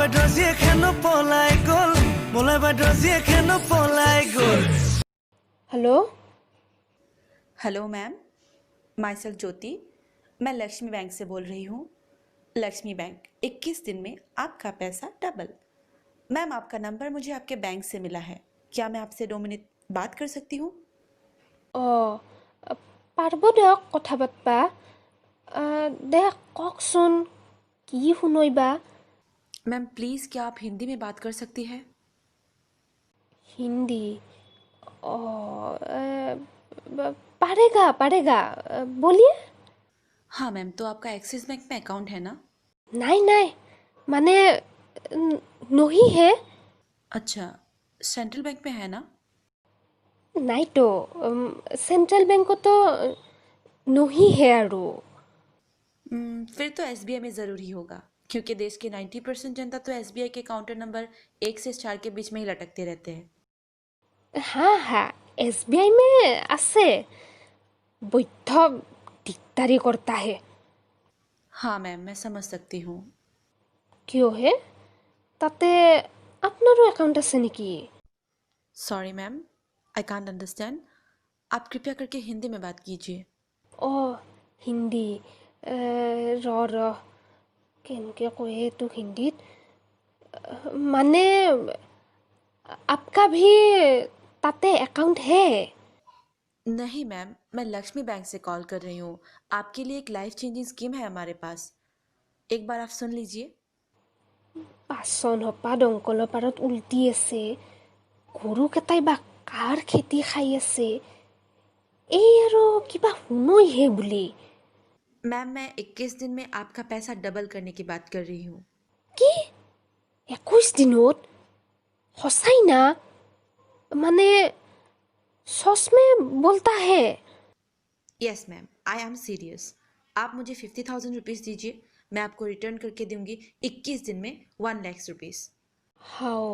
বাইদেউ জীয়েখেনো পলাই গ'ল মোলাই বাইদেউ জীয়েখেনো পলাই গ'ল hello hello ma'am, myself Jyoti. मैं लक्ष्मी बैंक से बोल रही हूँ। लक्ष्मी बैंक 21 दिन में आपका पैसा डबल। मैम, आपका नंबर मुझे आपके बैंक से मिला है। क्या मैं आपसे 2 मिनट बात कर सकती हूँ? পাৰব দিয়ক কথা পাতবা দে কওকচোন কি শুনইবা मैम प्लीज़, क्या आप हिंदी में बात कर सकती हैं? हिंदी पारेगा पारेगा बोलिए हाँ मैम, तो आपका एक्सिस बैंक में अकाउंट है ना? नहीं नहीं माने नहीं है अच्छा, सेंट्रल बैंक में है ना? नहीं तो सेंट्रल बैंक तो नहीं है आरो फिर तो एसबीआई में ज़रूरी होगा, क्योंकि देश के 90% जनता तो एसबीआई के काउंटर नंबर 1 से 4 के बीच में ही लटकते रहते हैं। हाँ हाँ एसबीआई में আছে বৈধ दिकदारी करता है हाँ मैम, मैं समझ सकती हूँ। क्यों है তাতে আপনারও অ্যাকাউন্ট আছে নাকি sorry ma'am, I can't understand. आप कृपया करके हिंदी में बात कीजिए। ও হিন্দি ৰ কেনেকৈ কয় তোক হিন্দীত মানে आपका भी ताते अकाउंट है नहीं मैम, मैं लक्ष्मी बैंक से कॉल कर रही हूँ। आपके लिए एक लाइफ चेंजिंग स्कीम है हमारे पास। एक बार आप सुन लीजिए। পাচন হপা দংকলৰ পাৰত উল্টি আছে গৰুকেইটাই বা কাৰ খেতি খাই আছে এই আৰু কিবা শুনইহে বুলি मैम, मैं 21 दिन में आपका पैसा डबल करने की बात कर रही हूँ। কি 21 দিনত সঁচাই না মানে सच में बोलता है yes ma'am, I am serious. आप मुझे 50,000 रुपीज़ दीजिए, मैं आपको रिटर्न करके दूंगी 21 दिन में 1 लाख रुपीज़। हाओ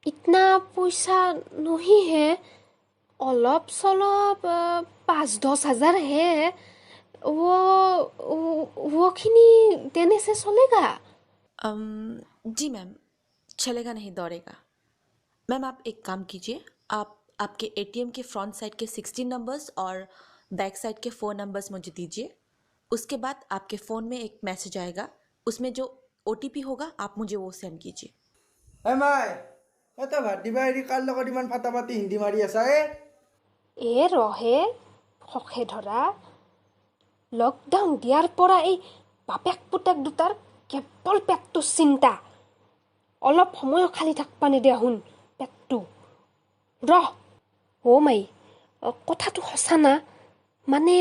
इतना पैसा नहीं है অলপ চলপ 5-10 हजार है वो खिनी देने से चलेगा जी मैम, चलेगा नहीं दौड़ेगा। मैम, आप एक काम कीजिए, आप आपके एटीएम के फ्रंट साइड के 16 नंबर्स और बैक साइड के 4 नंबर्स मुझे दीजिए। उसके बाद आपके फ़ोन में एक मैसेज आएगा, उसमें जो ओटीपी होगा आप मुझे वो सेंड कीजिए। হে মাই এটা ভাত দিবা এৰি কাৰ লগত ইমান ফাটা পাতি হিন্দী মাৰি আছা এ ৰহে সখে ধৰা লকডাউন দিয়াৰ পৰা এই বাপেক পুতেক দুটাৰ কেৱল পেটটো চিন্তা অলপ সময়ো খালি থাকবা নিদিয়া শুন পেটটো ৰহ অ' মাই কথাটো সঁচা না মানে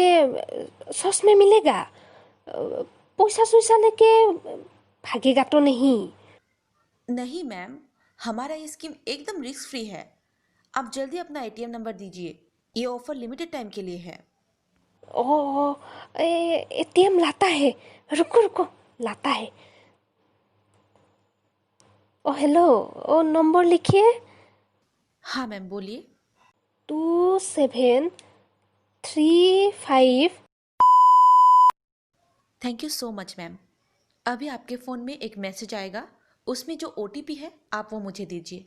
সচ में मिलेगा पैसा सैसा लेके भागेगा तो नहीं नहीं मैम, हमारा ये स्कीम एकदम रिस्क फ्री है। आप जल्दी अपना एटीएम नंबर दीजिए, ये ऑफर लिमिटेड टाइम के लिए है। ओ एटीएम लाता है रुको रुको लाता है ओ हेलो ओ नंबर लिखिए हाँ मैम, बोलिए। 2735 thank you so much ma'am. अभी आपके फ़ोन में एक मैसेज आएगा, उसमें जो ओटीपी है आप वो मुझे दीजिए।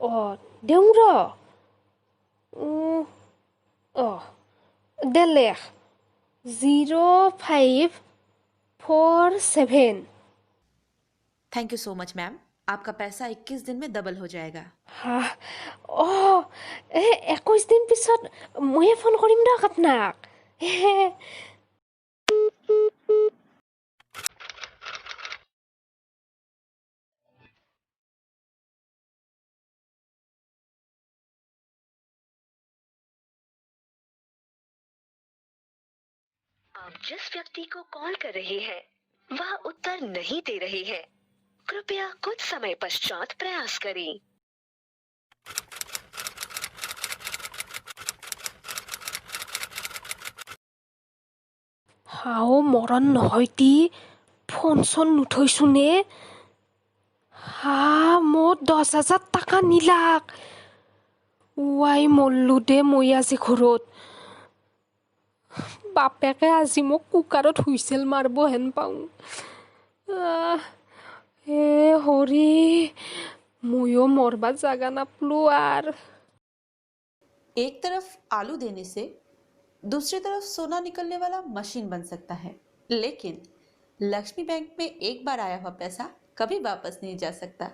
ओ देऊँ र ओ दे लेख 0547 thank you so much ma'am, आपका पैसा 21 दिन में डबल हो जाएगा। হা অ' 21 দিন পিছত ময়ে ফোন কৰিম দিয়ক আপোনাক आप जिस व्यक्ति को कॉल कर रहे हैं वह उत्तर नहीं दे रहे हैं। कृपया कुछ समय पश्चात प्रयास करें। হাও মৰণ নহয়তি ফোন চোন নুঠৈছোনে হা মোৰ 10,000 টাকা নিলাক ৱাই মল্লু দে মই আজি ঘৰত বাপেকে আজি মোক কুকাৰত হুইছেল মাৰিব হেন পাওঁ হে হ ময়ো মৰবা জাগা নাপলো আৰু एक तरफ आलू देने से दूसरी तरफ सोना निकलने वाला मशीन बन सकता है, लेकिन लक्ष्मी बैंक में एक बार आया हुआ पैसा कभी वापस नहीं जा सकता।